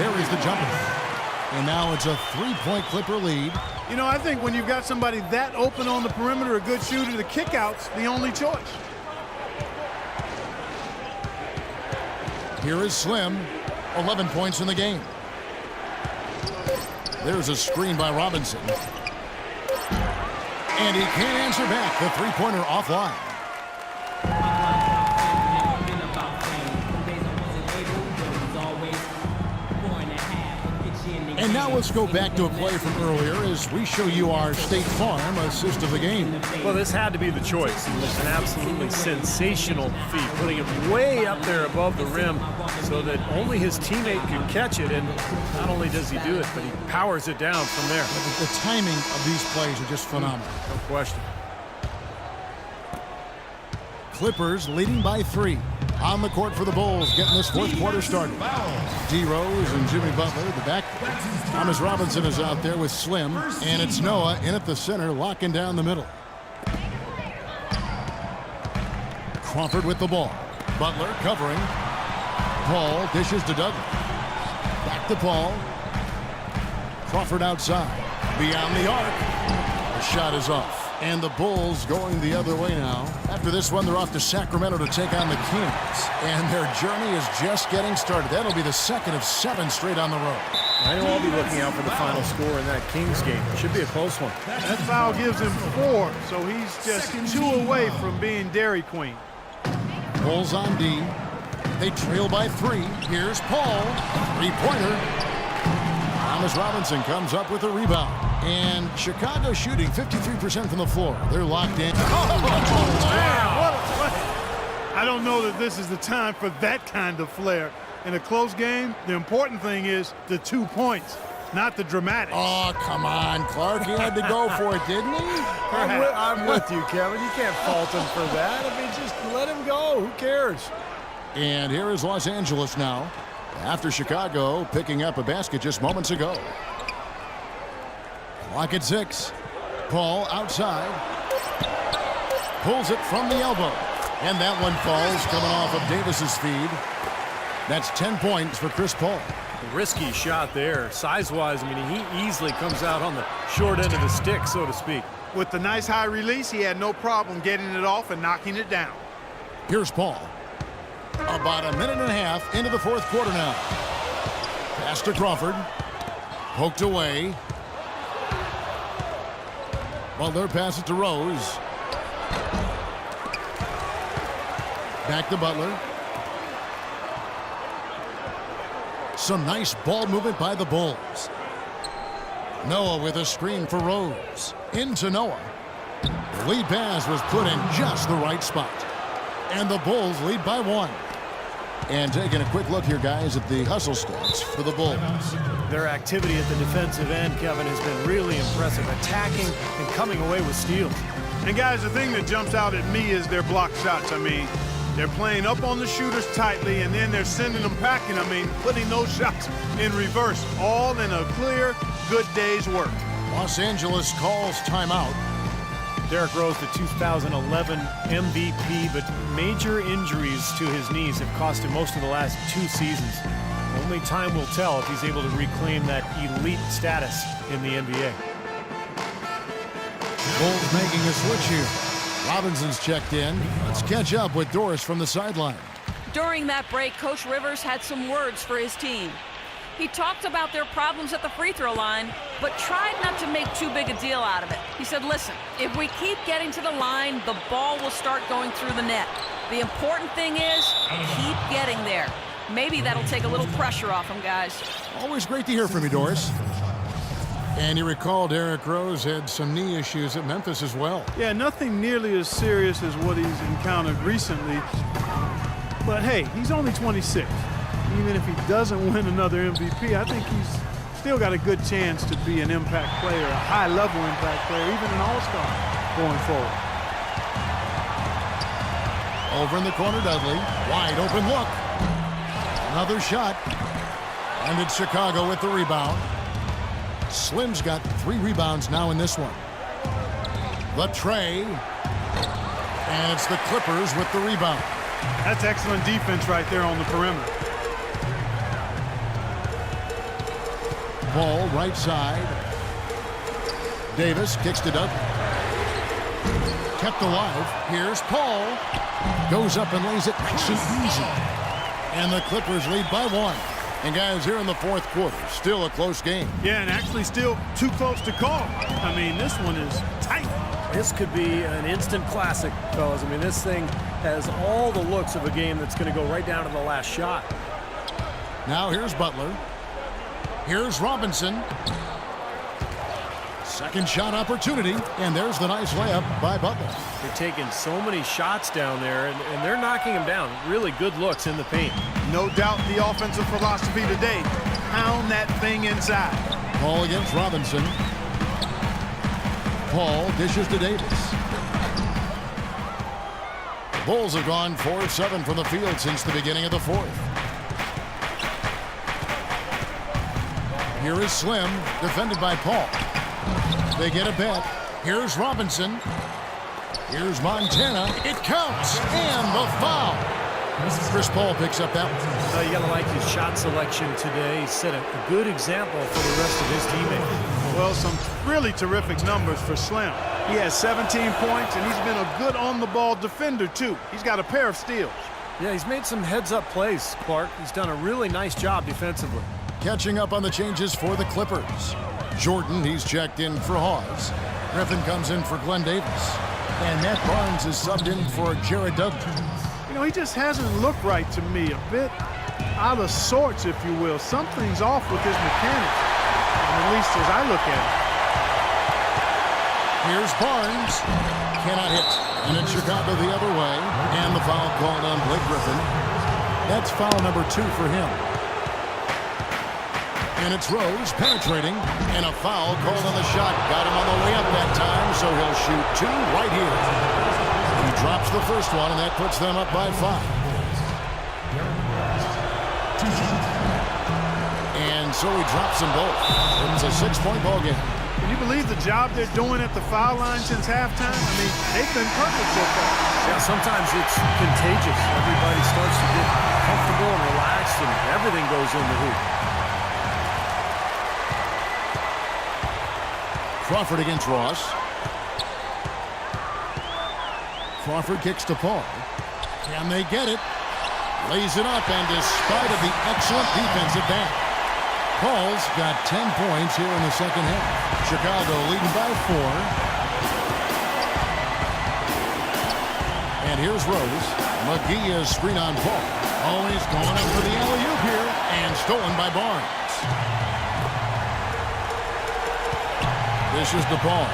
buries the jumper. And now it's a three-point Clipper lead. You know, I think when you've got somebody that open on the perimeter, a good shooter, the kickout's the only choice. Here is Slim, 11 points in the game. There's a screen by Robinson. And he can't answer back. The three-pointer offline. And now let's go back to a play from earlier as we show you our State Farm assist of the game. Well, this had to be the choice. It was an absolutely sensational feat, putting it way up there above the rim so that only his teammate can catch it. And not only does he do it, but he powers it down from there. The timing of these plays are just phenomenal. No question. Clippers leading by 3. On the court for the Bulls, getting this fourth quarter started. D. Rose and Jimmy Butler at the back. Thomas Robinson is out there with Slim, and it's Noah in at the center, locking down the middle. Crawford with the ball. Butler covering. Paul dishes to Douglas. Back to Paul. Crawford outside. Beyond the arc. The shot is off. And the Bulls going the other way now. After this one, they're off to Sacramento to take on the Kings. And their journey is just getting started. That'll be the second of 7 straight on the road. I know I'll be looking out for the final score in that Kings game. It should be a close one. That foul gives him 4, so he's just 2 away from being Dairy Queen. Bulls on D. They trail by 3. Here's Paul. Three-pointer. Thomas Robinson comes up with a rebound. And Chicago shooting 53% from the floor. They're locked in. I don't know that this is the time for that kind of flair. In a close game, the important thing is the 2 points, not the dramatics. Oh, come on, Clark. He had to go for it, didn't he? I'm with you, Kevin. You can't fault him for that. I mean, just let him go. Who cares? And here is Los Angeles now, after Chicago picking up a basket just moments ago. Clock at 6. Paul outside. Pulls it from the elbow. And that one falls, coming off of Davis's feed. That's 10 points for Chris Paul. Risky shot there. Size-wise, I mean, he easily comes out on the short end of the stick, so to speak. With the nice high release, he had no problem getting it off and knocking it down. Here's Paul. About a minute and a half into the fourth quarter now. Pass to Crawford. Poked away. Butler passes to Rose. Back to Butler. Some nice ball movement by the Bulls. Noah with a screen for Rose. Into Noah. The lead pass was put in just the right spot. And the Bulls lead by 1. And taking a quick look here, guys, at the hustle stats for the Bulls. Their activity at the defensive end, Kevin, has been really impressive. Attacking and coming away with steals. And, guys, the thing that jumps out at me is their block shots. I mean, they're playing up on the shooters tightly, and then they're sending them packing. I mean, putting those shots in reverse, all in a clear, good day's work. Los Angeles calls timeout. Derrick Rose, the 2011 MVP, but major injuries to his knees have cost him most of the last 2 seasons. Only time will tell if he's able to reclaim that elite status in the NBA. Bulls making a switch here. Robinson's checked in. Let's catch up with Doris from the sideline. During that break, Coach Rivers had some words for his team. He talked about their problems at the free throw line, but tried not to make too big a deal out of it. He said, listen, if we keep getting to the line, the ball will start going through the net. The important thing is keep getting there. Maybe that'll take a little pressure off him, guys. Always great to hear from you, Doris. And you recall Derrick Rose had some knee issues at Memphis as well. Yeah, nothing nearly as serious as what he's encountered recently. But, hey, he's only 26. Even if he doesn't win another MVP, I think he's still got a good chance to be an impact player, a high-level impact player, even an all-star going forward. Over in the corner, Dudley. Wide open look. Another shot. And it's Chicago with the rebound. Slim's got 3 rebounds now in this one. The tray. And it's the Clippers with the rebound. That's excellent defense right there on the perimeter. Ball right side. Davis kicks to Dudley. Kept alive. Here's Paul. Goes up and lays it nice and easy. And the Clippers lead by 1. And guys, here in the fourth quarter, still a close game. Yeah, and actually still too close to call. I mean, this one is tight. This could be an instant classic, fellas. I mean, this thing has all the looks of a game that's going to go right down to the last shot. Now here's Butler. Here's Robinson. Second shot opportunity, and there's the nice layup by Butler. They're taking so many shots down there, and they're knocking them down. Really good looks in the paint. No doubt the offensive philosophy today. Pound that thing inside. Paul against Robinson. Paul dishes to Davis. The Bulls have gone 4-7 from the field since the beginning of the fourth. Here is Slim, defended by Paul. They get a bet. Here's Robinson. Here's Montana. It counts. And the foul. Chris Paul picks up that one. You got to like his shot selection today. He set a good example for the rest of his teammates. Well, some really terrific numbers for Slim. He has 17 points, and he's been a good on-the-ball defender, too. He's got a pair of steals. Yeah, he's made some heads-up plays, Clark. He's done a really nice job defensively. Catching up on the changes for the Clippers. Jordan, he's checked in for Hawes. Griffin comes in for Glenn Davis. And Matt Barnes is subbed in for Jared Dudley. You know, he just hasn't looked right to me. A bit out of sorts, if you will. Something's off with his mechanics, at least as I look at it. Here's Barnes. Cannot hit. And it's Chicago the other way. And the foul called on Blake Griffin. That's foul number 2 for him. And it's Rose penetrating, and a foul called on the shot. Got him on the way up that time, so he'll shoot 2 right here. He drops the first one, and that puts them up by 5. And so he drops them both. It's a 6-point ball game. Can you believe the job they're doing at the foul line since halftime? I mean, they've been perfect so far. Yeah, sometimes it's contagious. Everybody starts to get comfortable and relaxed, and everything goes in the hoop. Crawford against Ross. Crawford kicks to Paul. Can they get it? Lays it up, and despite of the excellent defensive back, Paul's got 10 points here in the second half. Chicago leading by 4. And here's Rose. McGee is screen on Paul. Oh, he's going up for the alley-oop here, and stolen by Barnes. This is DePaul.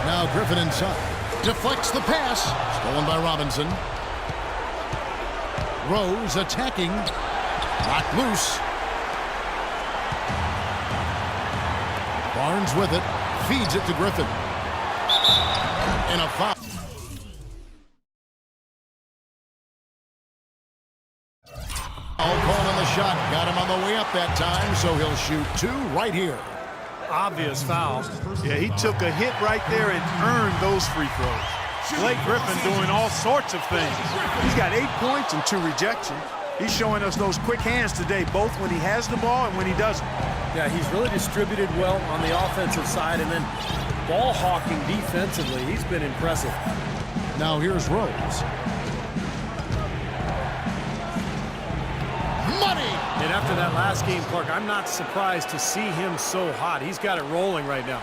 Now Griffin inside. Deflects the pass. Stolen by Robinson. Rose attacking. Knocked loose. Barnes with it. Feeds it to Griffin. And a foul. Shot got him on the way up that time, so he'll shoot 2 right here. Obvious foul. Yeah, he took a hit right there and earned those free throws. Blake Griffin doing all sorts of things. He's got 8 points and 2 rejections. He's showing us those quick hands today, both when he has the ball and when he doesn't. Yeah, he's really distributed well on the offensive side, and then ball hawking defensively. He's been impressive. Now here's Rose. And after that last game, Clark, I'm not surprised to see him so hot. He's got it rolling right now.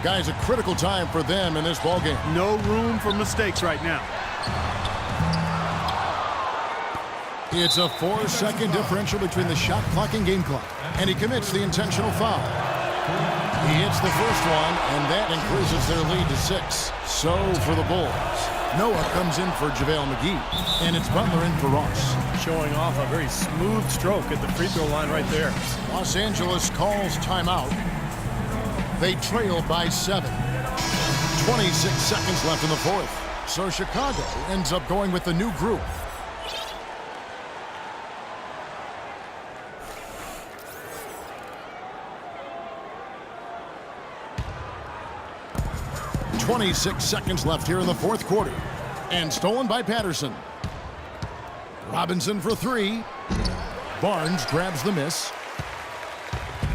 Guys, a critical time for them in this ballgame. No room for mistakes right now. It's a 4-second differential between the shot clock and game clock. And he commits the intentional foul. He hits the first one, and that increases their lead to 6. So for the Bulls, Noah comes in for JaVale McGee, and it's Butler in for Ross. Showing off a very smooth stroke at the free throw line right there. Los Angeles calls timeout. They trail by 7. 26 seconds left in the fourth. So Chicago ends up going with the new group. .26 seconds left here in the fourth quarter. And stolen by Patterson. Robinson for three. Barnes grabs the miss.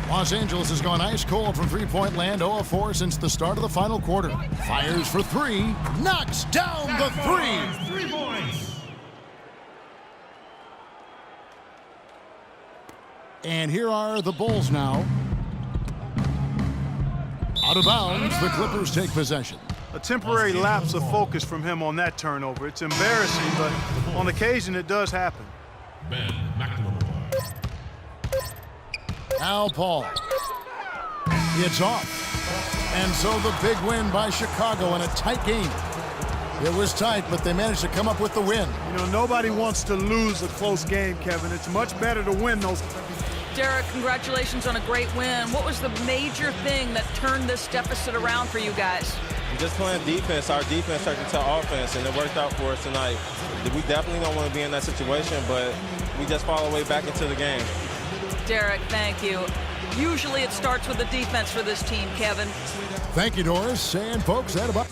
Los Angeles has gone ice cold from three-point land, 0 of 4 since the start of the final quarter. Fires for three. Knocks down the three. 3 points. And here are the Bulls now. Out of bounds, the Clippers take possession. A temporary lapse of focus from him on that turnover. It's embarrassing, but on occasion it does happen. Ben McLemore. Al Paul. It's off. And so the big win by Chicago in a tight game. It was tight, but they managed to come up with the win. You know, nobody wants to lose a close game, Kevin. It's much better to win those. Derek, congratulations on a great win. What was the major thing that turned this deficit around for you guys? Just playing defense. Our defense turned into offense, and it worked out for us tonight. We definitely don't want to be in that situation, but we just fall our way back into the game. Derek, thank you. Usually it starts with the defense for this team, Kevin. Thank you, Doris. And folks, that about